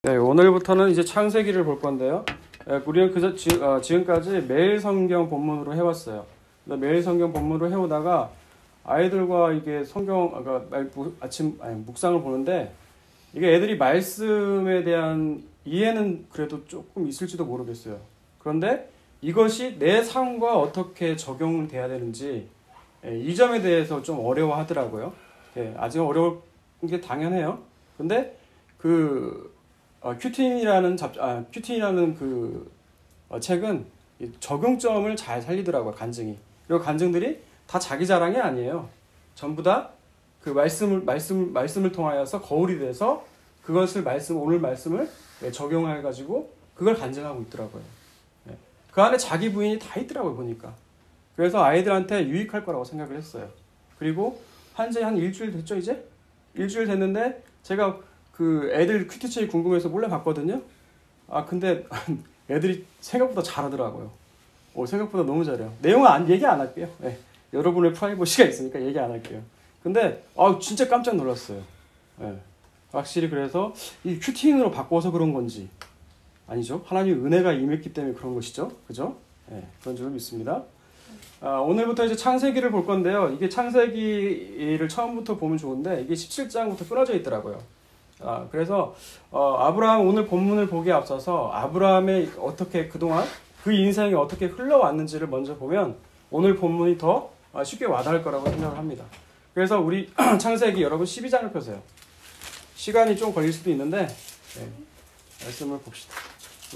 네, 오늘부터는 이제 창세기를 볼 건데요. 우리는 지금까지 매일 성경 본문으로 해왔어요. 매일 성경 본문으로 해오다가 아이들과 이게 묵상을 보는데 이게 애들이 말씀에 대한 이해는 그래도 조금 있을지도 모르겠어요. 그런데 이것이 내 삶과 어떻게 적용돼야 되는지 이 점에 대해서 좀 어려워하더라고요. 아직 어려울 게 당연해요. 근데 큐틴이라는 책은 적용점을 잘 살리더라고요. 간증이. 그리고 간증들이 다 자기 자랑이 아니에요. 전부 다 그 말씀을 통하여서 거울이 돼서 그것을 오늘 말씀을 적용해가지고 그걸 간증하고 있더라고요. 그 안에 자기 부인이 다 있더라고요, 보니까. 그래서 아이들한테 유익할 거라고 생각을 했어요. 그리고 한 일주일 됐죠, 이제? 일주일 됐는데 제가 애들 큐티책이 궁금해서 몰래 봤거든요. 근데 애들이 생각보다 잘하더라고요. 생각보다 너무 잘해요. 내용은 얘기 안 할게요. 네. 여러분의 프라이버시가 있으니까 얘기 안 할게요. 근데 진짜 깜짝 놀랐어요. 네. 확실히 그래서 이 큐티인으로 바꿔서 그런 건지 아니죠. 하나님의 은혜가 임했기 때문에 그런 것이죠. 그죠? 네. 그런 줄을 믿습니다. 오늘부터 이제 창세기를 볼 건데요. 이게 창세기를 처음부터 보면 좋은데 이게 17장부터 끊어져 있더라고요. 그래서 아브라함 오늘 본문을 보기에 앞서서 아브라함의 어떻게 그동안 그 인생이 어떻게 흘러왔는지를 먼저 보면 오늘 본문이 더 쉽게 와닿을 거라고 생각을 합니다. 그래서 우리 창세기 여러분 12장을 펴세요. 시간이 좀 걸릴 수도 있는데 말씀을 봅시다.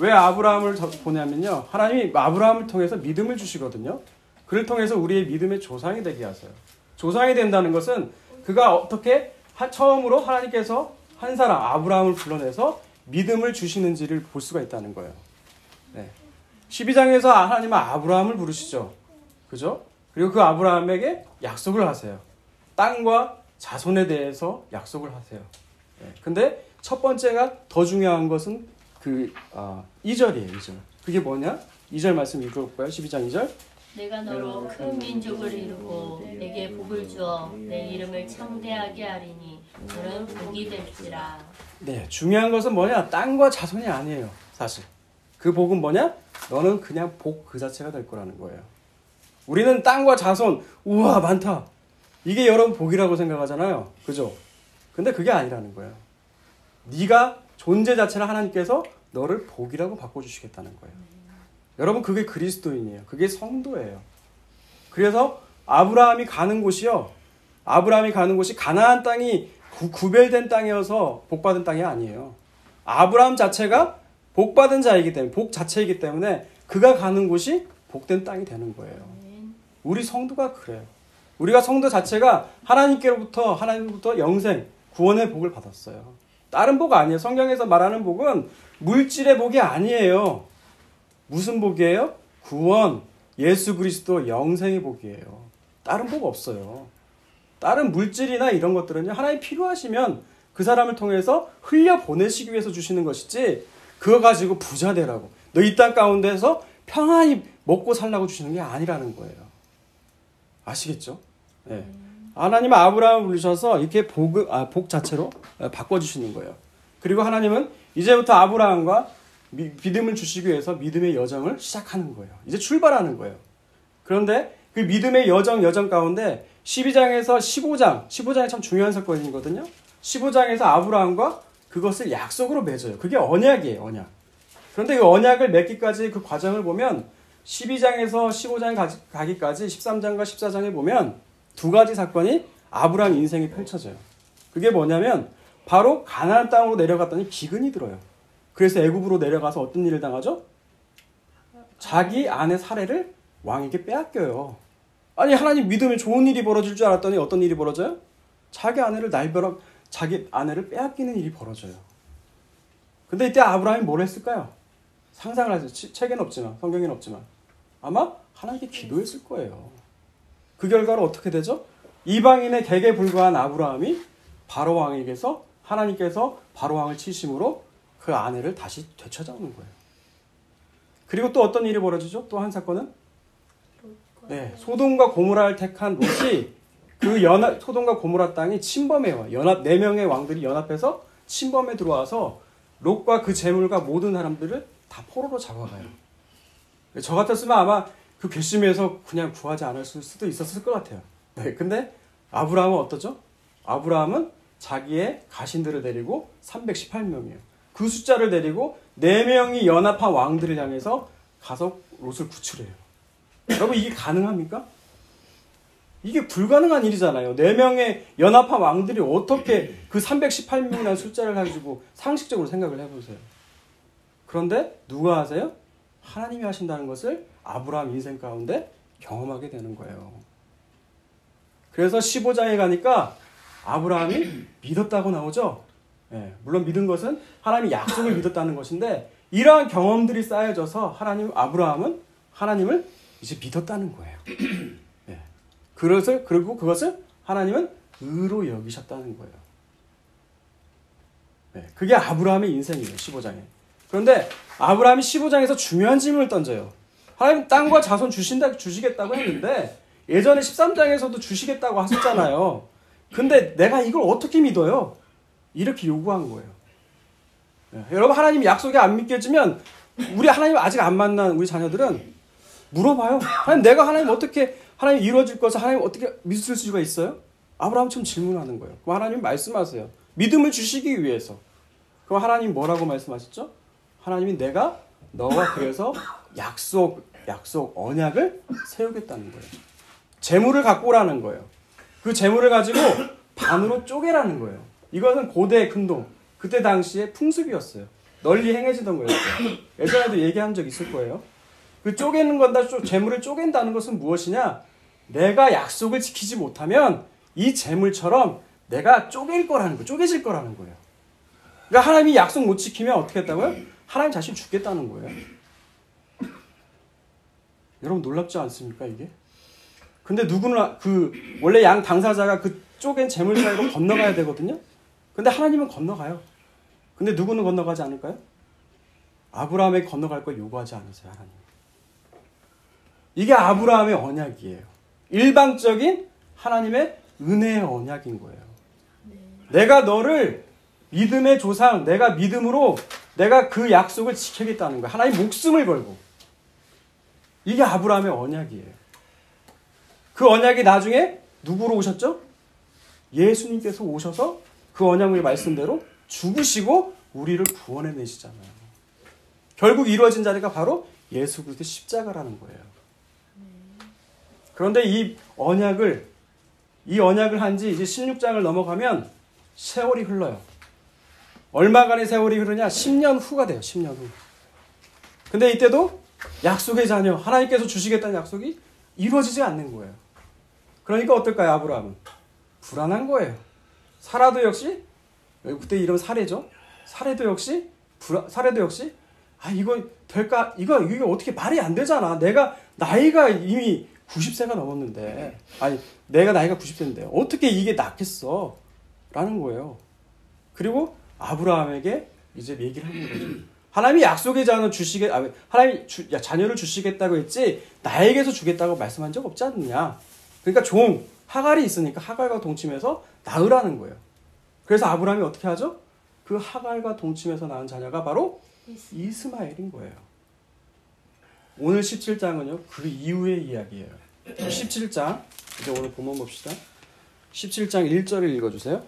왜 아브라함을 보냐면요. 하나님이 아브라함을 통해서 믿음을 주시거든요. 그를 통해서 우리의 믿음의 조상이 되게 하세요. 조상이 된다는 것은 그가 어떻게 처음으로 하나님께서 한 사람 아브라함을 불러내서 믿음을 주시는지를 볼 수가 있다는 거예요. 12장에서 하나님은 아브라함을 부르시죠. 그죠? 그리고 그 아브라함에게 약속을 하세요. 땅과 자손에 대해서 약속을 하세요. 근데 첫 번째가 더 중요한 것은 2절이에요. 2절. 그게 뭐냐? 2절 말씀 읽어볼까요? 12장 2절. 내가 너로 큰 민족을 이루고 내게 복을 주어 내 이름을 창대하게 하리니 너는 복이 될지라. 네, 중요한 것은 뭐냐? 땅과 자손이 아니에요. 사실. 그 복은 뭐냐? 너는 그냥 복 그 자체가 될 거라는 거예요. 우리는 땅과 자손, 우와 많다. 이게 여러분 복이라고 생각하잖아요. 그죠? 근데 그게 아니라는 거예요. 네가 존재 자체를 하나님께서 너를 복이라고 바꿔주시겠다는 거예요. 여러분 그게 그리스도인이에요. 그게 성도예요. 그래서 아브라함이 가는 곳이 가나안 땅이 구별된 땅이어서 복받은 땅이 아니에요. 아브라함 자체가 복받은 자이기 때문에 복 자체이기 때문에 그가 가는 곳이 복된 땅이 되는 거예요. 우리 성도가 그래요. 우리가 성도 자체가 하나님께로부터 영생, 구원의 복을 받았어요. 다른 복 아니에요. 성경에서 말하는 복은 물질의 복이 아니에요. 무슨 복이에요? 구원, 예수 그리스도 영생의 복이에요. 다른 복 없어요. 다른 물질이나 이런 것들은요. 하나님 필요하시면 그 사람을 통해서 흘려보내시기 위해서 주시는 것이지 그거 가지고 부자 되라고 너 이 땅 가운데서 평안히 먹고 살라고 주시는 게 아니라는 거예요. 아시겠죠? 네. 하나님은 아브라함을 부르셔서 이렇게 복 자체로 바꿔주시는 거예요. 그리고 하나님은 이제부터 아브라함과 믿음을 주시기 위해서 믿음의 여정을 시작하는 거예요. 이제 출발하는 거예요. 그런데 그 믿음의 여정 가운데 12장에서 15장이 참 중요한 사건이거든요. 15장에서 아브라함과 그것을 약속으로 맺어요. 그게 언약이에요, 언약. 그런데 그 언약을 맺기까지 그 과정을 보면 12장에서 15장 가기까지 13장과 14장에 보면 두 가지 사건이 아브라함 인생에 펼쳐져요. 그게 뭐냐면 바로 가나안 땅으로 내려갔더니 기근이 들어요. 그래서 애굽으로 내려가서 어떤 일을 당하죠? 자기 아내 사례를 왕에게 빼앗겨요. 아니 하나님 믿으면 좋은 일이 벌어질 줄 알았더니 어떤 일이 벌어져요? 자기 아내를 빼앗기는 일이 벌어져요. 근데 이때 아브라함이 뭘 했을까요? 상상을 하세요. 책에는 없지만 성경에는 없지만 아마 하나님께 기도했을 거예요. 그 결과로 어떻게 되죠? 이방인의 객에 불과한 아브라함이 바로 왕에게서 하나님께서 바로 왕을 치심으로 그 아내를 다시 되찾아오는 거예요. 그리고 또 어떤 일이 벌어지죠? 또 한 사건은 소돔과 고모라를 택한 롯이 소돔과 고모라 땅이 침범해요. 4명의 왕들이 연합해서 침범에 들어와서 롯과 그 재물과 모든 사람들을 다 포로로 잡아가요. 저 같았으면 아마 그 괘씸해서 그냥 구하지 않았을 수도 있었을 것 같아요. 네, 근데 아브라함은 어떠죠? 아브라함은 자기의 가신들을 데리고 318명이에요. 그 숫자를 데리고 4명이 연합한 왕들을 향해서 가서 롯을 구출해요. 여러분 이게 가능합니까? 이게 불가능한 일이잖아요. 4명의 연합한 왕들이 어떻게 그 318명이라는 숫자를 가지고 상식적으로 생각을 해보세요. 그런데 누가 하세요? 하나님이 하신다는 것을 아브라함 인생 가운데 경험하게 되는 거예요. 그래서 15장에 가니까 아브라함이 믿었다고 나오죠. 예, 물론 믿은 것은 하나님이 약속을 믿었다는 것인데 이러한 경험들이 쌓여져서 아브라함은 하나님을 이제 믿었다는 거예요. 예, 그리고 그것을 하나님은 의로 여기셨다는 거예요. 예, 그게 아브라함의 인생이에요. 15장에. 그런데 아브라함이 15장에서 중요한 질문을 던져요. 하나님 땅과 자손 주시겠다고 했는데 예전에 13장에서도 주시겠다고 하셨잖아요. 근데 내가 이걸 어떻게 믿어요? 이렇게 요구한 거예요. 예, 여러분 하나님 약속이 안 믿겨지면 우리 하나님 아직 안 만난 우리 자녀들은 물어봐요. 하나님 내가 하나님 이루어질 것을 하나님 어떻게 믿을 수가 있어요? 아브라함처럼 질문하는 거예요. 그럼 하나님 말씀하세요. 믿음을 주시기 위해서. 그럼 하나님 뭐라고 말씀하셨죠? 하나님이 내가 너와 그래서 약속 언약을 세우겠다는 거예요. 재물을 갖고 오라는 거예요. 그 재물을 가지고 반으로 쪼개라는 거예요. 이것은 고대 근동 그때 당시에 풍습이었어요. 널리 행해지던 거였어요. 예전에도 얘기한 적 있을 거예요. 그 쪼개는 건다 재물을 쪼갠다는 것은 무엇이냐? 내가 약속을 지키지 못하면 이 재물처럼 내가 쪼개질 거라는 거예요. 그러니까 하나님이 약속 못 지키면 어떻게 했다고요? 하나님 자신 죽겠다는 거예요. 여러분 놀랍지 않습니까 이게? 근데 누구나 원래 양 당사자가 그 쪼갠 재물 사이로 건너가야 되거든요. 근데 하나님은 건너가요. 근데 누구는 건너가지 않을까요? 아브라함에게 건너갈 걸 요구하지 않으세요, 하나님. 이게 아브라함의 언약이에요. 일방적인 하나님의 은혜의 언약인 거예요. 내가 너를 믿음의 조상, 내가 믿음으로 내가 그 약속을 지키겠다는 거예요. 하나님 목숨을 걸고. 이게 아브라함의 언약이에요. 그 언약이 나중에 누구로 오셨죠? 예수님께서 오셔서 그 언약의 말씀대로 죽으시고 우리를 구원해 내시잖아요. 결국 이루어진 자리가 바로 예수 그리스도의 십자가라는 거예요. 그런데 이 언약을 한 지 이제 16장을 넘어가면 세월이 흘러요. 얼마간의 세월이 흐르냐? 10년 후가 돼요. 10년 후. 근데 이때도 약속의 자녀, 하나님께서 주시겠다는 약속이 이루어지지 않는 거예요. 그러니까 어떨까요, 아브라함은? 불안한 거예요. 사라도 역시, 그때 이름 사례죠? 사례도 역시, 이거 될까? 이거 어떻게 말이 안 되잖아. 나이가 이미 90세가 넘었는데, 내가 나이가 90세인데, 어떻게 이게 낫겠어? 라는 거예요. 그리고 아브라함에게 이제 얘기를 하는 거죠. 하나님이 약속의 하나님이 자녀를 주시겠다고 했지, 나에게서 주겠다고 말씀한 적 없지 않느냐. 그러니까 하갈이 있으니까 하갈과 동침해서 낳으라는 거예요. 그래서 아브라함이 어떻게 하죠? 그 하갈과 동침해서 낳은 자녀가 바로 이스마엘인 거예요. 오늘 17장은요, 그 이후의 이야기예요. 17장, 이제 오늘 본문 봅시다. 17장 1절을 읽어주세요.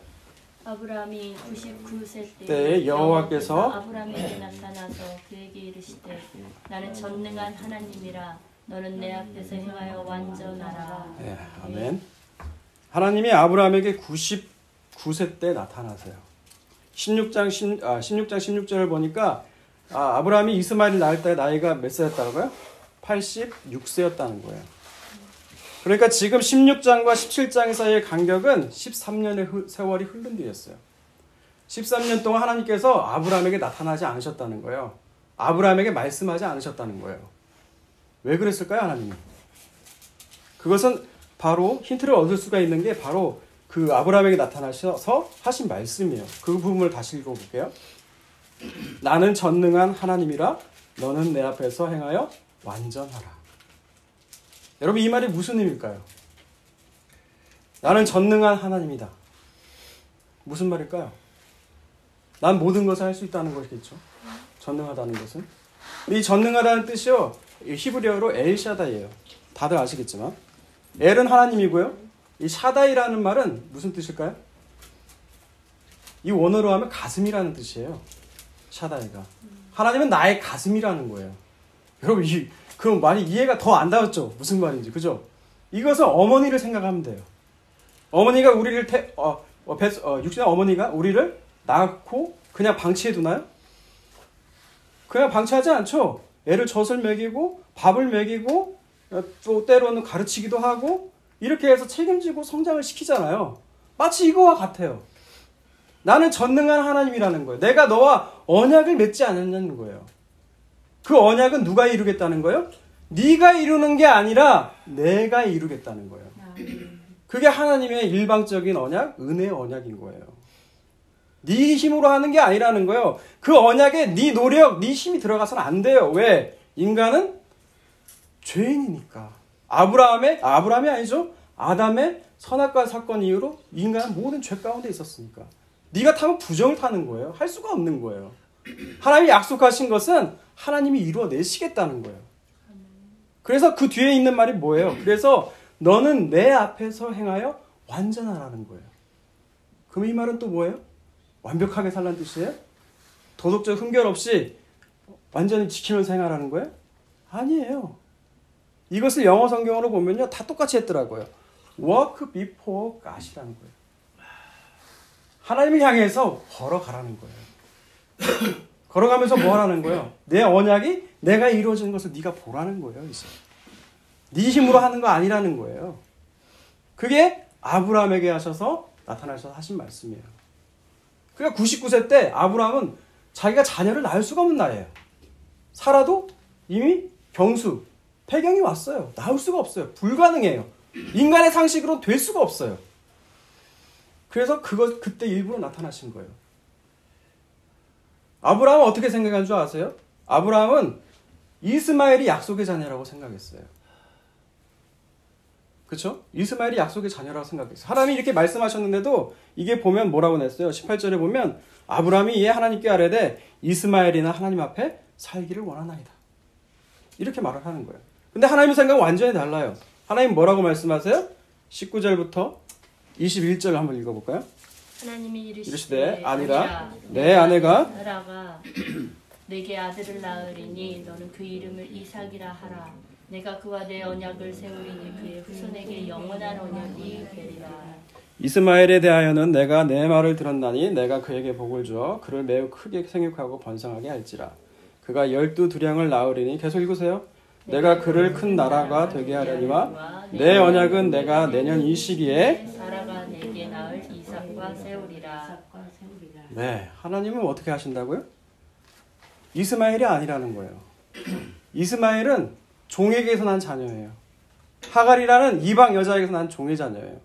아브라함이 99세 때 여호와께서 아브라함에게 나타나서 그에게 이르시되 나는 전능한 하나님이라 너는 내 앞에서 행하여 완전하라. 네, 아멘. 하나님이 아브라함에게 99세 때 나타나세요. 16장 16절을 보니까 아브라함이 이스마엘을 낳을 때 나이가 몇 세였다고요? 86세였다는 거예요. 그러니까 지금 16장과 17장 사이의 간격은 13년의 세월이 흐른 뒤였어요. 13년 동안 하나님께서 아브라함에게 나타나지 않으셨다는 거예요. 아브라함에게 말씀하지 않으셨다는 거예요. 왜 그랬을까요, 하나님이? 그것은 바로 힌트를 얻을 수가 있는 게 바로 그 아브라함에게 나타나셔서 하신 말씀이에요. 그 부분을 다시 읽어볼게요. 나는 전능한 하나님이라 너는 내 앞에서 행하여 완전하라. 여러분 이 말이 무슨 의미일까요? 나는 전능한 하나님이다. 무슨 말일까요? 난 모든 것을 할 수 있다는 것이겠죠. 전능하다는 것은. 이 전능하다는 뜻이요. 히브리어로 엘샤다이예요. 다들 아시겠지만. 엘은 하나님이고요. 이 샤다이라는 말은 무슨 뜻일까요? 이 원어로 하면 가슴이라는 뜻이에요. 샤다이가. 하나님은 나의 가슴이라는 거예요. 여러분, 그럼 많이 이해가 더 안 닿았죠? 무슨 말인지. 그죠? 이것은 어머니를 생각하면 돼요. 어머니가 우리를 육신의 어머니가 우리를 낳고 그냥 방치해 두나요? 그냥 방치하지 않죠. 애를 젖을 먹이고 밥을 먹이고 또 때로는 가르치기도 하고 이렇게 해서 책임지고 성장을 시키잖아요. 마치 이거와 같아요. 나는 전능한 하나님이라는 거예요. 내가 너와 언약을 맺지 않았냐는 거예요. 그 언약은 누가 이루겠다는 거예요? 네가 이루는 게 아니라 내가 이루겠다는 거예요. 그게 하나님의 일방적인 언약, 은혜의 언약인 거예요. 네 힘으로 하는 게 아니라는 거예요. 그 언약에 네 노력, 네 힘이 들어가서는 안 돼요. 왜? 인간은 죄인이니까. 아브라함이 아니죠. 아담의 선악과 사건 이후로 인간은 모든 죄 가운데 있었으니까. 네가 타면 부정을 타는 거예요. 할 수가 없는 거예요. 하나님이 약속하신 것은 하나님이 이루어내시겠다는 거예요. 그래서 그 뒤에 있는 말이 뭐예요? 그래서 너는 내 앞에서 행하여 완전하라는 거예요. 그럼 이 말은 또 뭐예요? 완벽하게 살라는 뜻이에요? 도덕적 흠결 없이 완전히 지키면서 행하라는 거예요? 아니에요. 이것을 영어 성경으로 보면요, 다 똑같이 했더라고요. Walk before God이라는 거예요. 하나님을 향해서 걸어가라는 거예요. 걸어가면서 뭐 하라는 거예요? 내 언약이 내가 이루어지는 것을 네가 보라는 거예요. 이제. 네 힘으로 하는 거 아니라는 거예요. 그게 아브라함에게 하셔서 나타나셔서 하신 말씀이에요. 그러니까 99세 때 아브라함은 자기가 자녀를 낳을 수가 없는 나이에요. 사라도 이미 병수, 폐경이 왔어요. 낳을 수가 없어요. 불가능해요. 인간의 상식으로 될 수가 없어요. 그래서 그때 일부러 나타나신 거예요. 아브라함은 어떻게 생각한 줄 아세요? 아브라함은 이스마엘이 약속의 자녀라고 생각했어요. 그렇죠? 이스마엘이 약속의 자녀라고 생각했어요. 하나님이 이렇게 말씀하셨는데도 이게 보면 뭐라고 냈어요? 18절에 보면 아브라함이 이에 하나님께 아뢰되 이스마엘이나 하나님 앞에 살기를 원하나이다. 이렇게 말을 하는 거예요. 근데 하나님의 생각은 완전히 달라요. 하나님 뭐라고 말씀하세요? 19절부터 21절 한번 읽어볼까요? 하나님이 이르시되 아니라 내 아내가 내게 아들을 낳으리니 너는 그 이름을 이삭이라 하라. 내가 그와 내 언약을 세우리니 그의 후손에게 영원한 언약이 되리라. 이스마엘에 대하여는 내가 내 말을 들었나니 내가 그에게 복을 주어 그를 매우 크게 생육하고 번성하게 할지라. 그가 12두량을 낳으리니 계속 읽으세요. 내가 그를 큰 나라가 되게 하려니와 내 언약은 내가 내년 이 시기에 사라가 내게 낳을 이삭과 세우리라. 네, 하나님은 어떻게 하신다고요? 이스마엘이 아니라는 거예요. 이스마엘은 종에게서 난 자녀예요. 하갈이라는 이방 여자에게서 난 종의 자녀예요.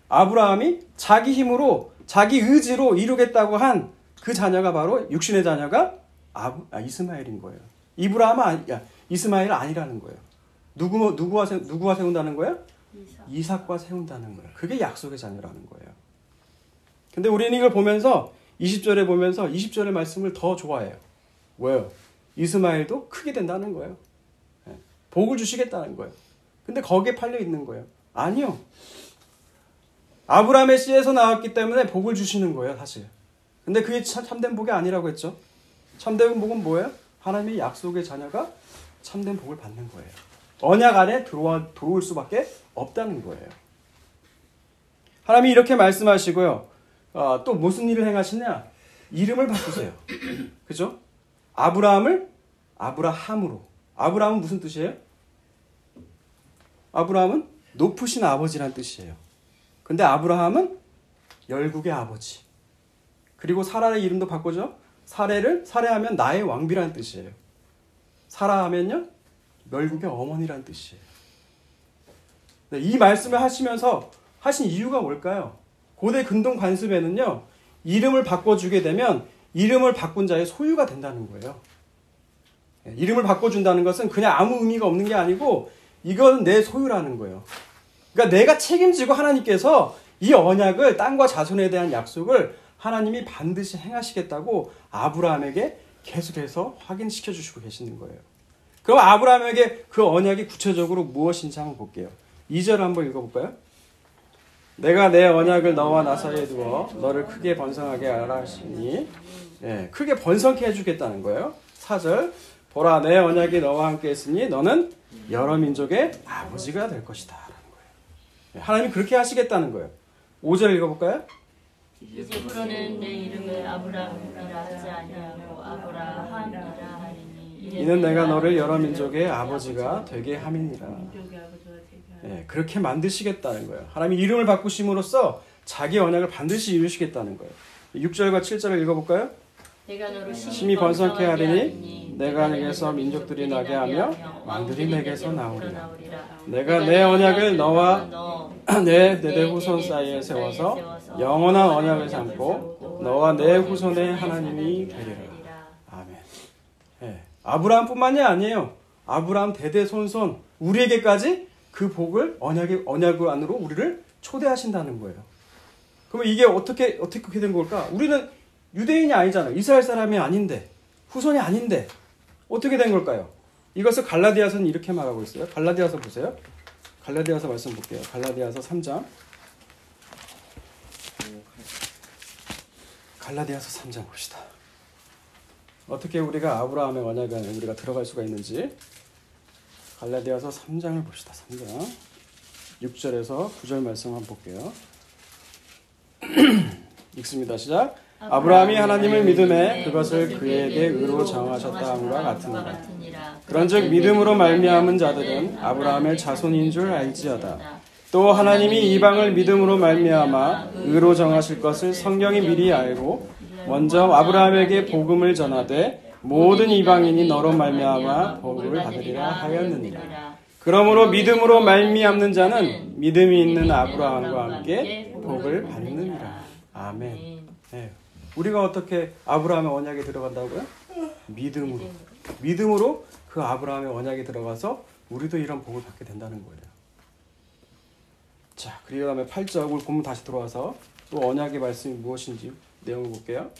아브라함이 자기 힘으로 자기 의지로 이루겠다고 한 그 자녀가 바로 육신의 자녀가 이스마엘인 거예요. 이스마엘 아니라는 거예요. 누구와 세운다는 거예요? 이삭과 세운다는 거예요. 그게 약속의 자녀라는 거예요. 근데 우리는 이걸 보면서 20절에 보면서 20절의 말씀을 더 좋아해요. 뭐예요? 이스마엘도 크게 된다는 거예요. 복을 주시겠다는 거예요. 근데 거기에 팔려 있는 거예요. 아니요. 아브라함의 씨에서 나왔기 때문에 복을 주시는 거예요, 사실. 근데 그게 참된 복이 아니라고 했죠. 참된 복은 뭐예요? 하나님의 약속의 자녀가 참된 복을 받는 거예요. 언약 안에 들어올 수밖에 없다는 거예요. 하나님이 이렇게 말씀하시고요. 또 무슨 일을 행하시냐? 이름을 바꾸세요. 그죠? 아브라함을 아브라함으로. 아브라함은 무슨 뜻이에요? 아브라함은 높으신 아버지란 뜻이에요. 근데 아브라함은 열국의 아버지. 그리고 사라의 이름도 바꾸죠. 사례하면 나의 왕비라는 뜻이에요. 사라하면요 열국의 어머니라는 뜻이에요. 네, 이 말씀을 하시면서 하신 이유가 뭘까요? 고대 근동 관습에는요 이름을 바꿔주게 되면 이름을 바꾼 자의 소유가 된다는 거예요. 이름을 바꿔준다는 것은 그냥 아무 의미가 없는 게 아니고 이건 내 소유라는 거예요. 그러니까 내가 책임지고 하나님께서 이 언약을 땅과 자손에 대한 약속을 하나님이 반드시 행하시겠다고 아브라함에게 계속해서 확인시켜 주시고 계시는 거예요. 그럼 아브라함에게 그 언약이 구체적으로 무엇인지 한번 볼게요. 2절 한번 읽어볼까요? 내가 내 언약을 너와 나 사이에 두어 너를 크게 번성하게 하라 하시니, 크게 번성케 해주겠다는 거예요. 4절 보라 내 언약이 너와 함께 있으니 너는 여러 민족의 아버지가 될 것이다 라는 거예요. 하나님이 그렇게 하시겠다는 거예요. 5절 읽어볼까요? 이제부로는 내 이름을 아브라함이라 하지 아니하고 아브라함이라 하리니 이는 내가 너를 여러 민족의 아버지가 되게 함이니라. 그렇게 만드시겠다는 거예요. 하나님이 이름을 바꾸심으로써 자기 언약을 반드시 이루시겠다는 거예요. 6절과 7절을 읽어볼까요? 내가 너를 심히 번성케 하리니 내가 내게서 민족들이 나게 하며 왕들이 내게서 나오리라. 내가 내 언약을 너와 내 후손 사이에 세워서 영원한 언약을 삼고 너와 내 후손의 하나님이 되리라. 아멘. 아브라함뿐만이 아니에요. 아브라함 대대손손 우리에게까지 그 복을 언약 안으로 우리를 초대하신다는 거예요. 그러면 이게 어떻게 된 걸까? 우리는 유대인이 아니잖아요. 이스라엘 사람이 아닌데, 후손이 아닌데 어떻게 된 걸까요? 이것을 갈라디아서는 이렇게 말하고 있어요. 갈라디아서 보세요. 갈라디아서 말씀 볼게요. 갈라디아서 3장. 갈라디아서 3장 봅시다. 어떻게 우리가 아브라함의 언약에 우리가 들어갈 수가 있는지. 갈라디아서 3장을 봅시다. 3장 6절에서 9절 말씀 한번 볼게요. 읽습니다. 시작. 아브라함이 하나님을 믿음에 그것을 그에게 의로 정하셨다 함과 같으니라. 그런즉 믿음으로 말미암은 자들은 아브라함의 자손인 줄 알지어다. 또 하나님이 이방을 믿음으로 말미암아 의로 정하실 것을 성경이 미리 알고 먼저 아브라함에게 복음을 전하되 모든 이방인이 너로 말미암아 복을 받으리라 하였느니라. 그러므로 믿음으로 말미암는 자는 믿음이 있는 아브라함과 함께 복을 받느니라. 아멘. 우리가 어떻게 아브라함의 언약에 들어간다고요? 믿음으로. 믿음으로 그 아브라함의 언약에 들어가서 우리도 이런 복을 받게 된다는 거예요. 자, 그 다음에 8절 우리 본문 다시 들어와서 또 언약의 말씀이 무엇인지 내용을 볼게요.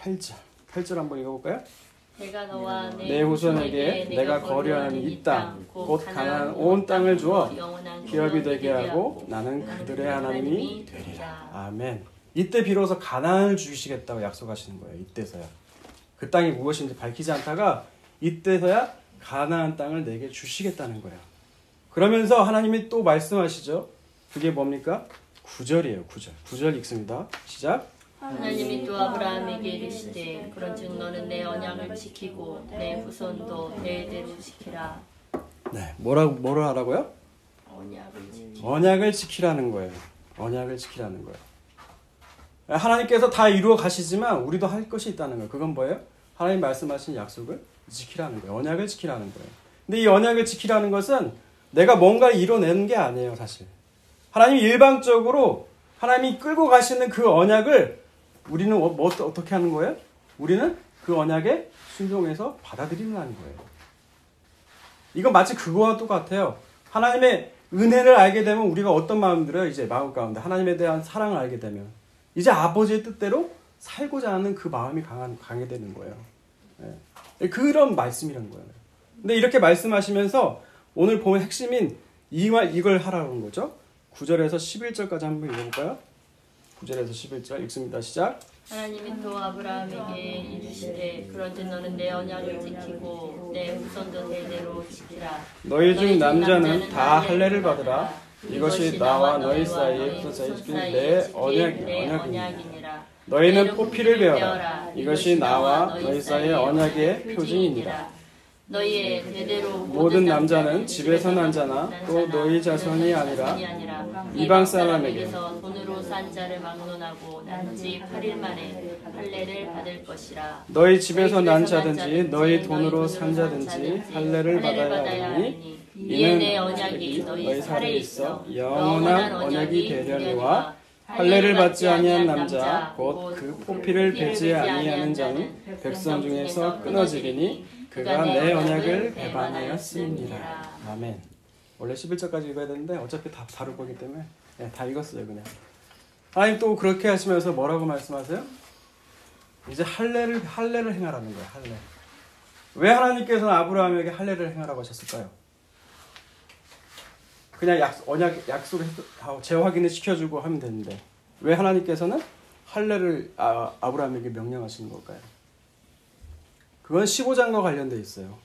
8절 한번 읽어볼까요? 내가 너와 내 후손에게 내가 거류하는 이 땅 곧 가나안 온 땅을 주어 기업이 되게 하고 나는 그들의 하나님이 되리라. 아멘. 이때 비로소 가나안을 주시겠다고 약속하시는 거예요. 이때서야. 그 땅이 무엇인지 밝히지 않다가 이때서야 가나안 땅을 내게 주시겠다는 거예요. 그러면서 하나님이 또 말씀하시죠. 그게 뭡니까? 9절이에요. 9절 읽습니다. 시작. 하나님이 또 아브라함에게 이르시되 그런즉 너는 내 언약을 지키고 내 후손도 대대로 지키라. 네, 뭐를 하라고요? 언약을 지키라는 거예요. 언약을 지키라는 거예요. 하나님께서 다 이루어 가시지만 우리도 할 것이 있다는 거예요. 그건 뭐예요? 하나님 말씀하신 약속을 지키라는 거예요. 언약을 지키라는 거예요. 근데 이 언약을 지키라는 것은 내가 뭔가를 이뤄내는 게 아니에요, 사실. 하나님이 일방적으로 하나님이 끌고 가시는 그 언약을 우리는 어떻게 하는 거예요? 우리는 그 언약에 순종해서 받아들이는 거예요. 이건 마치 그거와 똑같아요. 하나님의 은혜를 알게 되면 우리가 어떤 마음 들어요? 이제 마음 가운데 하나님에 대한 사랑을 알게 되면 이제 아버지의 뜻대로 살고자 하는 그 마음이 강해 되는 거예요. 그런 말씀이란 거예요. 근데 이렇게 말씀하시면서 오늘 보면 핵심인 이걸 하라는 거죠. 9절에서 11절까지 한번 읽어볼까요? 9절에서 11절 읽습니다. 시작. 하나님이 또 아브라함에게 이르시되 그런즉 너는 내 언약을 지키고 내 후손도 대대로 지키라. 너희 중 남자는 다 할례를 받으라. 이것이 나와 너희 사이에 지킬 내 언약이니라. 너희는 포피를 베어라. 이것이 나와 너희 사이의 언약의 표징이니라. 너희의 대대로 모든 남자는 집에서 난 자나 또 너희 자손이 아니라 이방 사람에게서 돈으로 산 자를 막론하고 난지 8일 만에 할례를 받을 것이라. 너희 집에서 난 자든지 너희 돈으로 산 자든지 할례를 받아야 하니 이는 내 언약이 너희 살에 있어 영원한 언약이 되려니와 할례를 받지 아니한 남자 곧 그 포피를 베지 아니하는 자는 백성 중에서 끊어지리니 그가 내 언약을 배반하였습니다. 아멘. 원래 11절까지 읽어야 되는데 어차피 다 다룰 거기 때문에 다 읽었어요. 그냥 하나님 또 그렇게 하시면서 뭐라고 말씀하세요? 이제 할례를 행하라는 거예요. 할례. 왜 하나님께서는 아브라함에게 할례를 행하라고 하셨을까요? 그냥 약속을 재확인을 시켜주고 하면 되는데 왜 하나님께서는 할례를 아브라함에게 명령하시는 걸까요? 그건 15장과 관련되어 있어요.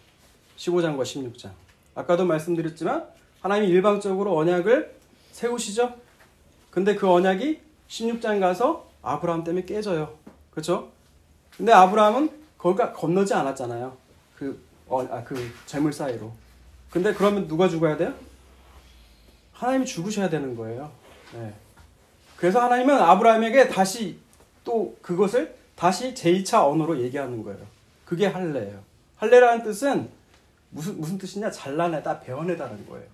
15장과 16장. 아까도 말씀드렸지만 하나님이 일방적으로 언약을 세우시죠. 근데 그 언약이 16장 가서 아브라함 때문에 깨져요. 그렇죠? 근데 아브라함은 거기가 건너지 않았잖아요. 그 재물 사이로. 근데 그러면 누가 죽어야 돼요? 하나님이 죽으셔야 되는 거예요. 네. 그래서 하나님은 아브라함에게 다시 또 그것을 다시 제2차 언어로 얘기하는 거예요. 그게 할례예요. 할례라는 뜻은 무슨 뜻이냐? 잘라내다, 베어내다라는 거예요.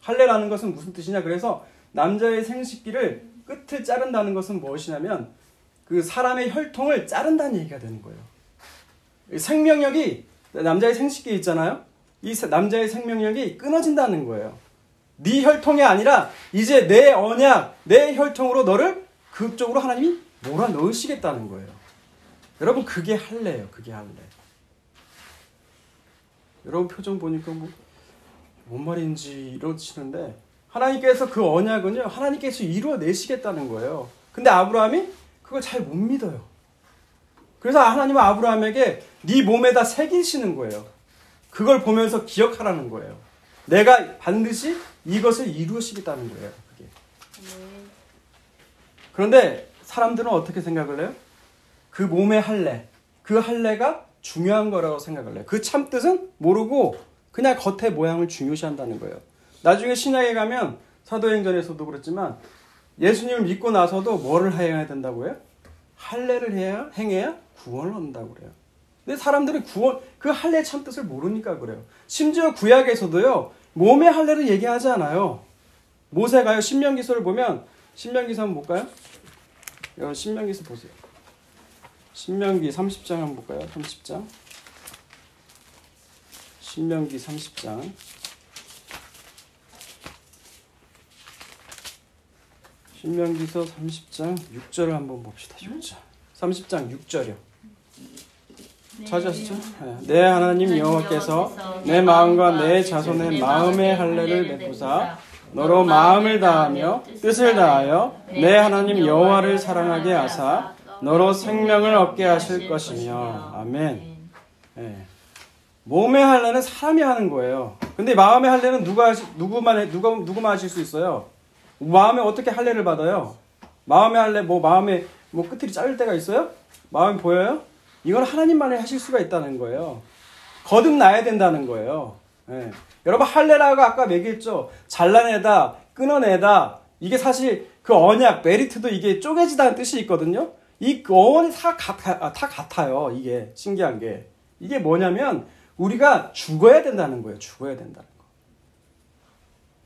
할례라는 것은 무슨 뜻이냐? 그래서 남자의 생식기를 끝을 자른다는 것은 무엇이냐면 그 사람의 혈통을 자른다는 얘기가 되는 거예요. 생명력이 남자의 생식기 있잖아요. 이 남자의 생명력이 끊어진다는 거예요. 네 혈통이 아니라 이제 내 언약, 내 혈통으로 너를 그쪽으로 하나님이 몰아넣으시겠다는 거예요. 여러분 그게 할례예요. 그게 할례. 여러분 표정 보니까 뭔 말인지 이러시는데 하나님께서 그 언약은요. 하나님께서 이루어내시겠다는 거예요. 근데 아브라함이 그걸 잘 못 믿어요. 그래서 하나님은 아브라함에게 네 몸에다 새기시는 거예요. 그걸 보면서 기억하라는 거예요. 내가 반드시 이것을 이루시겠다는 거예요. 그게. 그런데 사람들은 어떻게 생각을 해요? 그 몸의 할례, 그 할례가 중요한 거라고 생각을 해요. 그 참뜻은 모르고 그냥 겉의 모양을 중요시한다는 거예요. 나중에 신약에 가면 사도행전에서도 그렇지만 예수님을 믿고 나서도 뭐를 해야 된다고 해요? 할례를 행해야 구원을 얻는다고 그래요. 근데 사람들은 그 할례의 참뜻을 모르니까 그래요. 심지어 구약에서도요. 몸의 할례를 얘기하지 않아요. 모세가요. 신명기서를 보면 신명기서 한번 볼까요? 여러분 신명기서 보세요. 신명기 30장 한번 볼까요? 30장. 신명기 30장. 신명기서 30장 6절을 한번 봅시다. 6절. 30장 6절이요. 찾으셨죠? 내 하나님 여호와께서 내 마음과 내 자손의 마음의 할례를 베푸사 너로 마음을 다하며 뜻을 다하여 내 하나님 여호와를 사랑하게 하사 너로 생명을 얻게 하실 것이며. 아멘. 네. 몸의 할례는 사람이 하는 거예요. 근데 마음의 할례는 누구만 하실 수 있어요? 마음에 어떻게 할례를 받아요? 마음의 할례, 마음에 끝이 자를 때가 있어요? 마음이 보여요? 이건 하나님만이 하실 수가 있다는 거예요. 거듭나야 된다는 거예요. 네. 여러분 할례라고 아까 얘기했죠. 잘라내다, 끊어내다. 이게 사실 그 언약, 메리트도 이게 쪼개지다는 뜻이 있거든요. 이 어원이 다 같아요. 이게 신기한 게. 이게 뭐냐면 우리가 죽어야 된다는 거예요. 죽어야 된다는 거.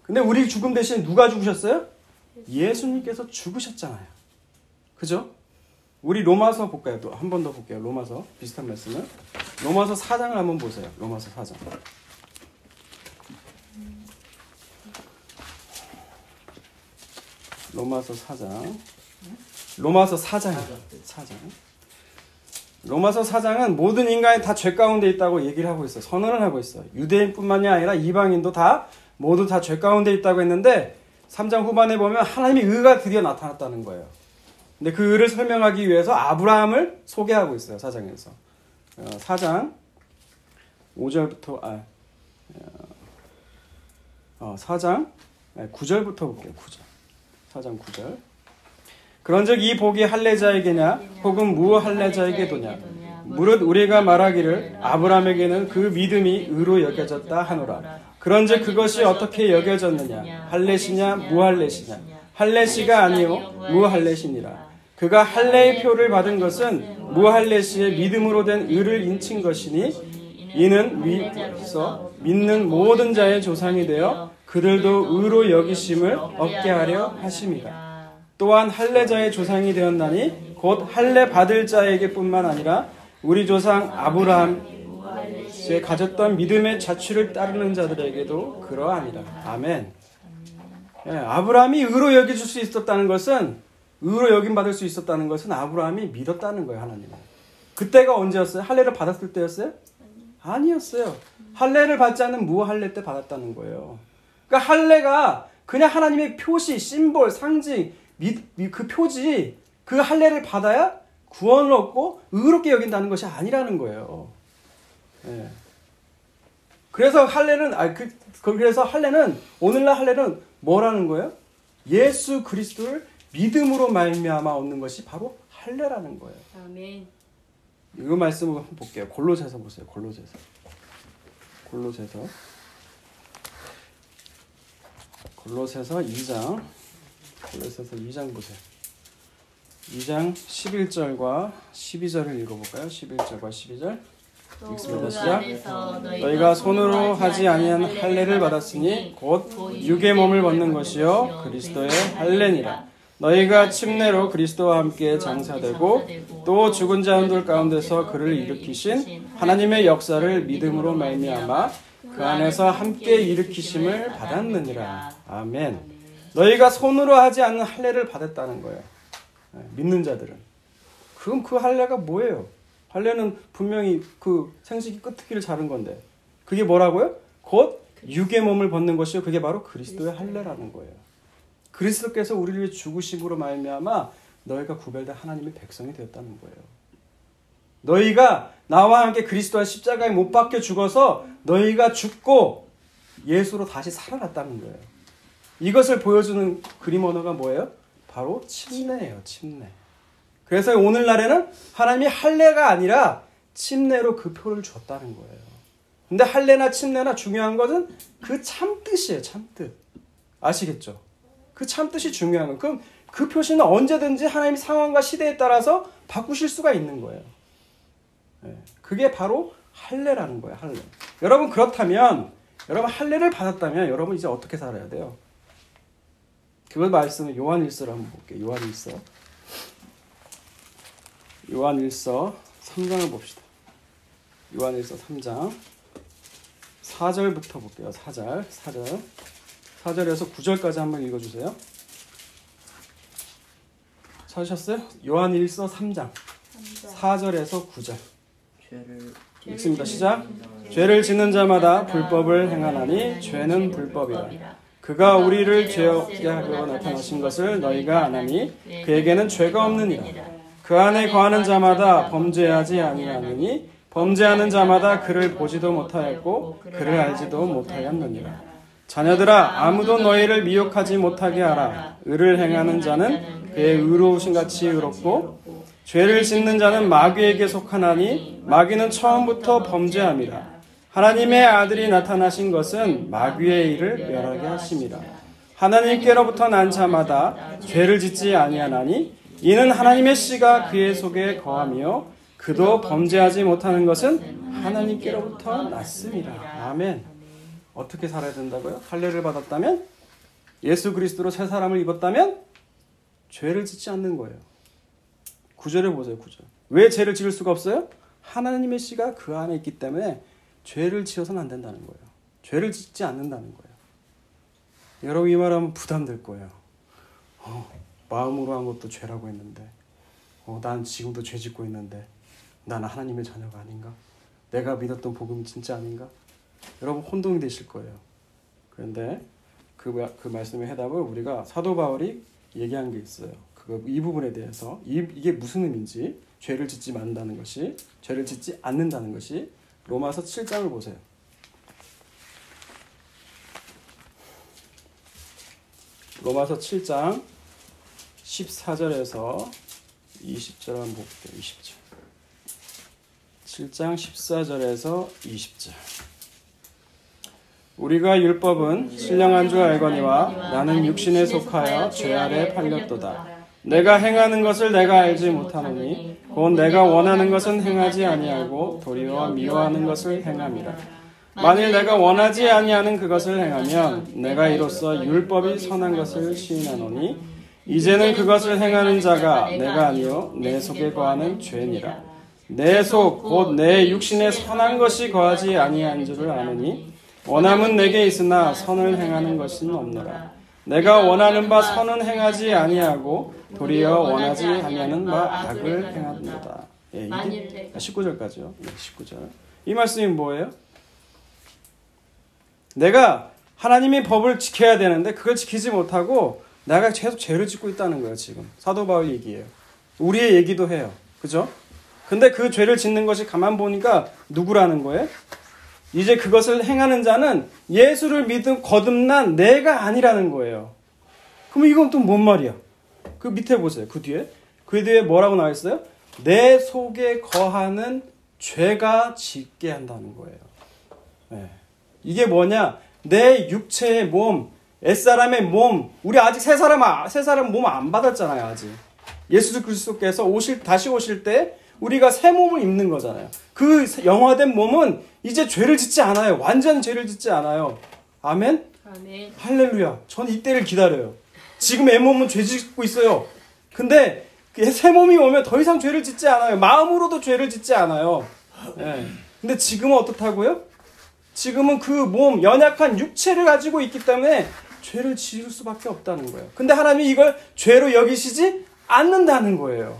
근데 우리 죽음 대신 누가 죽으셨어요? 예수님께서 죽으셨잖아요. 그죠? 우리 로마서 볼까요? 또 한 번 더 볼게요. 로마서 비슷한 말씀을. 로마서 4장을 한번 보세요. 로마서 4장. 로마서 4장. 로마서 4장. 로마서 4장은 모든 인간이 다 죄 가운데 있다고 얘기를 하고 있어요. 선언을 하고 있어요. 유대인뿐만이 아니라 이방인도 모두 다 죄 가운데 있다고 했는데 3장 후반에 보면 하나님의 의가 드디어 나타났다는 거예요. 근데 그 의를 설명하기 위해서 아브라함을 소개하고 있어요. 4장에서. 4장 5절부터 4장 9절부터 볼게요. 9절. 4장 9절. 그런즉 이 복이 할례자에게냐 혹은 무할례자에게도냐 무릇 우리가 말하기를 아브라함에게는 그 믿음이 의로 여겨졌다 하노라. 그런즉 그것이 어떻게 여겨졌느냐 할례시냐 무할례시냐 할례시가 아니요 무할례시니라. 그가 할례의 표를 받은 것은 무할례시의 믿음으로 된 의를 인친 것이니 이는 위에서 믿는 모든 자의 조상이 되어 그들도 의로 여기심을 얻게 하려 하심이라. 또한 할례자의 조상이 되었나니 곧 할례 받을 자에게뿐만 아니라 우리 조상 아브라함이 가졌던 믿음의 자취를 따르는 자들에게도 그러하니라. 아멘. 아브라함이 의로 여겨줄 수 있었다는 것은 의로 여김받을 수 있었다는 것은 아브라함이 믿었다는 거예요. 하나님을. 그때가 언제였어요? 할례를 받았을 때였어요? 아니었어요. 할례를 받지 않는 무할례 때 받았다는 거예요. 그러니까 할례가 그냥 하나님의 표시, 심볼, 상징, 그 표지, 그 할례를 받아야 구원을 얻고 의롭게 여긴다는 것이 아니라는 거예요. 예. 그래서 할례는 그래서 할례는 오늘날 할례는 뭐라는 거예요? 예수 그리스도를 믿음으로 말미암아 얻는 것이 바로 할례라는 거예요. 아멘. 이거 말씀을 한번 볼게요. 골로새서 보세요. 골로새서 2장. 골로새서 2장 보세요. 2장 11절과 12절을 읽어볼까요? 11절과 12절. 읽습니다. 시작. 너희가 손으로 하지 아니한 할례를 받았으니 곧 육의 몸을 벗는 것이요 그리스도의 할례니라. 너희가 침례로 그리스도와 함께 장사되고 또 죽은 자들 가운데서 그를 일으키신 하나님의 역사를 믿음으로 말미암아 그 안에서 함께 일으키심을 받았느니라. 아멘. 너희가 손으로 하지 않는 할례를 받았다는 거예요. 믿는 자들은. 그럼 그 할례가 뭐예요? 할례는 분명히 그 생식이 끄트기를 자른 건데 그게 뭐라고요? 곧 육의 몸을 벗는 것이요 그게 바로 그리스도의 할례라는 거예요. 그리스도께서 우리를 위해 죽으심으로 말미암아 너희가 구별된 하나님의 백성이 되었다는 거예요. 너희가 나와 함께 그리스도와 십자가에 못 박혀 죽어서 너희가 죽고 예수로 다시 살아났다는 거예요. 이것을 보여주는 그림 언어가 뭐예요? 바로 침례예요. 침례. 그래서 오늘날에는 하나님이 할례가 아니라 침례로 그 표를 줬다는 거예요. 근데 할례나 침례나 중요한 것은 그 참뜻이에요. 참뜻. 아시겠죠? 그 참뜻이 중요한 거예요. 그럼 그 표시는 언제든지 하나님 상황과 시대에 따라서 바꾸실 수가 있는 거예요. 그게 바로 할례라는 거예요. 할례. 여러분 그렇다면 여러분 할례를 받았다면 여러분 이제 어떻게 살아야 돼요? 그걸 말씀은 요한일서를 한번 볼게요. 요한일서 3장을 봅시다. 요한일서 3장 4절부터 볼게요. 4절에서 9절까지 한번 읽어주세요. 찾으셨어요? 요한일서 3장 4절에서 9절 읽습니다. 시작. 죄를 짓는 자마다 불법을 행하나니 죄는 불법이라. 그가 우리를 죄 없게 하려고 나타나신 것을 너희가 아나니 그에게는 죄가 없느니라. 그 안에 거하는 자마다 범죄하지 아니하느니 범죄하는 자마다 그를 보지도 못하였고 그를 알지도 못하였느니라. 자녀들아 아무도 너희를 미혹하지 못하게 하라. 의를 행하는 자는 그의 의로우신 같이 의롭고 죄를 짓는 자는 마귀에게 속하나니 마귀는 처음부터 범죄함이라. 하나님의 아들이 나타나신 것은 마귀의 일을 멸하게 하심이라. 하나님께로부터 난 자마다 죄를 짓지 아니하나니 이는 하나님의 씨가 그의 속에 거하며 그도 범죄하지 못하는 것은 하나님께로부터 났습니다. 아멘. 어떻게 살아야 된다고요? 할례를 받았다면 예수 그리스도로 새 사람을 입었다면 죄를 짓지 않는 거예요. 9절을 보세요. 9절. 왜 죄를 지을 수가 없어요? 하나님의 씨가 그 안에 있기 때문에 죄를 지어서는 안 된다는 거예요. 죄를 짓지 않는다는 거예요. 여러분 이 말하면 부담될 거예요. 마음으로 한 것도 죄라고 했는데 난 지금도 죄 짓고 있는데 나는 하나님의 자녀가 아닌가? 내가 믿었던 복음이 진짜 아닌가? 여러분 혼동이 되실 거예요. 그런데 그 말씀의 해답을 우리가 사도 바울이 얘기한 게 있어요. 이 부분에 대해서 이게 무슨 의미인지 죄를 짓지 않는다는 것이 죄를 짓지 않는다는 것이 로마서 7장을 보세요. 로마서 7장 14절에서 20절 한번 볼게요. 20절. 7장 14절에서 20절. 우리가 율법은 신령한 줄 알거니와 나는 육신에 속하여 죄 아래 팔렸도다. 내가 행하는 것을 내가 알지 못하노니 곧 내가 원하는 것은 행하지 아니하고 도리어 미워하는 것을 행함이라. 만일 내가 원하지 아니하는 그것을 행하면 내가 이로써 율법이 선한 것을 시인하노니 이제는 그것을 행하는 자가 내가 아니요 내 속에 거하는 죄니라. 내 속 곧 내 육신에 선한 것이 거하지 아니한 줄을 아노니 원함은 내게 있으나 선을 행하는 것은 없노라. 내가 원하는 바 선은 행하지 아니하고 도리어 원하지 아니하는 바 악을 행하도다. 예, 만일 이게 내가 19절까지요. 네, 19절. 이 말씀이 뭐예요? 내가 하나님의 법을 지켜야 되는데 그걸 지키지 못하고 내가 계속 죄를 짓고 있다는 거예요. 지금 사도 바울 얘기예요. 우리의 얘기도 해요. 그죠? 근데 그 죄를 짓는 것이 가만 보니까 누구라는 거예요? 이제 그것을 행하는 자는 예수를 믿음 거듭난 내가 아니라는 거예요. 그럼 이건 또 뭔 말이야? 그 밑에 보세요. 그 뒤에 뭐라고 나와 있어요? 내 속에 거하는 죄가 짓게 한다는 거예요. 네. 이게 뭐냐? 내 육체의 몸, 옛사람의 몸, 우리 아직 새 사람 몸 안 받았잖아요. 아직 예수 그리스도께서 다시 오실 때 우리가 새 몸을 입는 거잖아요. 그 영화된 몸은 이제 죄를 짓지 않아요. 완전 죄를 짓지 않아요. 아멘? 아멘. 할렐루야. 저는 이때를 기다려요. 지금 애 몸은 죄 짓고 있어요. 근데 새 몸이 오면 더 이상 죄를 짓지 않아요. 마음으로도 죄를 짓지 않아요. 네. 근데 지금은 어떻다고요? 지금은 그 몸, 연약한 육체를 가지고 있기 때문에 죄를 지을 수밖에 없다는 거예요. 근데 하나님이 이걸 죄로 여기시지 않는다는 거예요.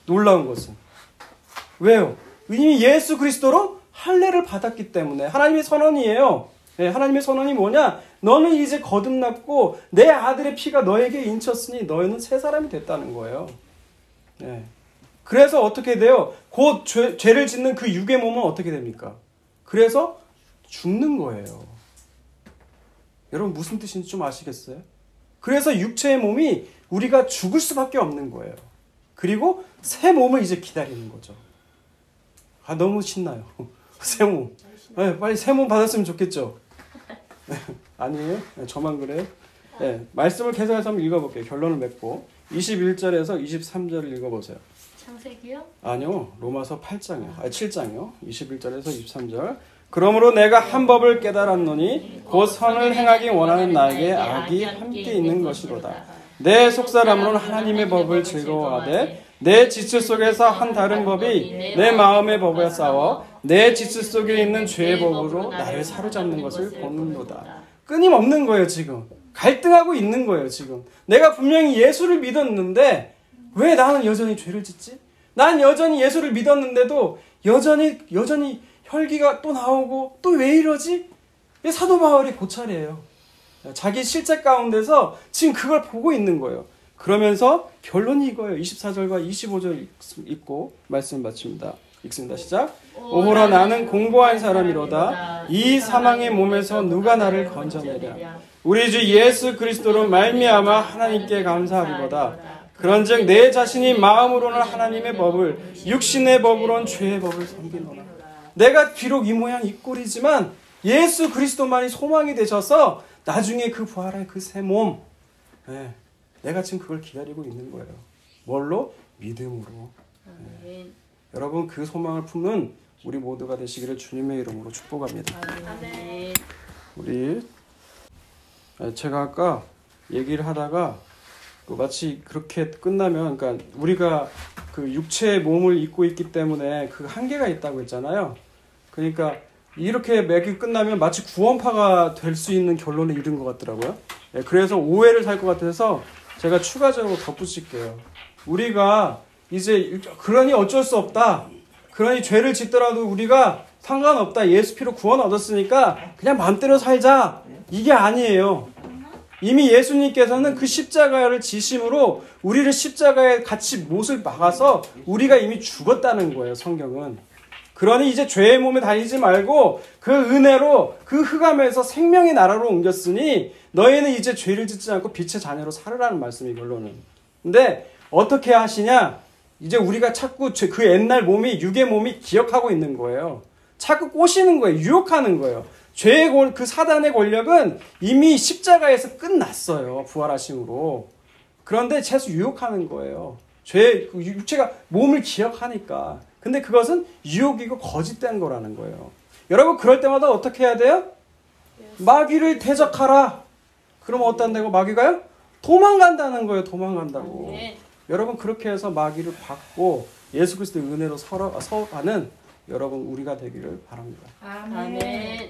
놀라운 것은. 왜요? 이미 예수 그리스도로 할례를 받았기 때문에. 하나님의 선언이에요. 네, 하나님의 선언이 뭐냐? 너는 이제 거듭났고 내 아들의 피가 너에게 인쳤으니 너희는 새 사람이 됐다는 거예요. 네. 그래서 어떻게 돼요? 곧 죄를 짓는 그 육의 몸은 어떻게 됩니까? 그래서 죽는 거예요. 여러분 무슨 뜻인지 좀 아시겠어요? 그래서 육체의 몸이 우리가 죽을 수밖에 없는 거예요. 그리고 새 몸을 이제 기다리는 거죠. 아, 너무 신나요. 새 몸. 네, 빨리 새 몸 받았으면 좋겠죠. 아니에요? 네, 저만 그래요? 네, 말씀을 계속해서 한번 읽어볼게요. 결론을 맺고 21절에서 23절을 읽어보세요. 창세기요? 아니요. 로마서 8장이요. 7장이요. 21절에서 23절. 그러므로 내가 한 법을 깨달았노니 곧 선을 행하기 원하는 나에게 악이 함께 있는 것이로다. 내 속사람으로는 하나님의 법을 즐거워하되 내 지체 속에서 한 다른 법이 내 마음의 법에 싸워 내 지체 속에 있는 죄의 법으로 나를 사로잡는 것을 보는도다. 끊임없는 거예요. 지금 갈등하고 있는 거예요. 지금 내가 분명히 예수를 믿었는데 왜 나는 여전히 죄를 짓지? 난 여전히 예수를 믿었는데도 여전히 혈기가 또 나오고 또 왜 이러지? 사도 바울이 고찰이에요. 자기 실제 가운데서 지금 그걸 보고 있는 거예요. 그러면서 결론이 이거예요. 24절과 25절 읽고 말씀 마칩니다. 읽습니다. 시작. 오호라 나는 공고한 사람이로다. 이 사망의 몸에서 누가 나를 건져내랴. 우리 주 예수 그리스도로 말미암아 하나님께 감사하리로다. 그런즉 내 자신이 마음으로는 하나님의 법을 육신의 법으로는 죄의 법을 섬기노라. 내가 비록 이 모양 이 꼴이지만 예수 그리스도만이 소망이 되셔서 나중에 그 부활의 그 새 몸, 네, 내가 지금 그걸 기다리고 있는 거예요. 뭘로? 믿음으로. 네. 여러분 그 소망을 품는 우리 모두가 되시기를 주님의 이름으로 축복합니다. 아멘. 우리 제가 아까 얘기를 하다가 마치 그렇게 끝나면, 그러니까 우리가 그 육체의 몸을 입고 있기 때문에 그 한계가 있다고 했잖아요. 그러니까 이렇게 매기 끝나면 마치 구원파가 될 수 있는 결론에 이른 것 같더라고요. 그래서 오해를 살 것 같아서 제가 추가적으로 덧붙일게요. 우리가 이제 그러니 어쩔 수 없다. 그러니 죄를 짓더라도 우리가 상관없다. 예수 피로 구원 얻었으니까 그냥 마음대로 살자. 이게 아니에요. 이미 예수님께서는 그 십자가를 지심으로 우리를 십자가에 같이 못을 박아서 우리가 이미 죽었다는 거예요. 성경은. 그러니 이제 죄의 몸에 다니지 말고 그 은혜로 그 흑암에서 생명의 나라로 옮겼으니 너희는 이제 죄를 짓지 않고 빛의 자녀로 살으라는 말씀이 결론은. 근데 어떻게 하시냐? 이제 우리가 자꾸 그 옛날 몸이, 육의 몸이 기억하고 있는 거예요. 자꾸 꼬시는 거예요. 유혹하는 거예요. 죄의 그 사단의 권력은 이미 십자가에서 끝났어요. 부활하심으로. 그런데 계속 유혹하는 거예요. 그 육체가 몸을 기억하니까. 근데 그것은 유혹이고 거짓된 거라는 거예요. 여러분 그럴 때마다 어떻게 해야 돼요? 마귀를 대적하라. 그러면 어떤다고 마귀가요? 도망간다는 거예요. 도망간다고. 여러분 그렇게 해서 마귀를 받고 예수 그리스도의 은혜로 서가는 여러분 우리가 되기를 바랍니다. 아멘.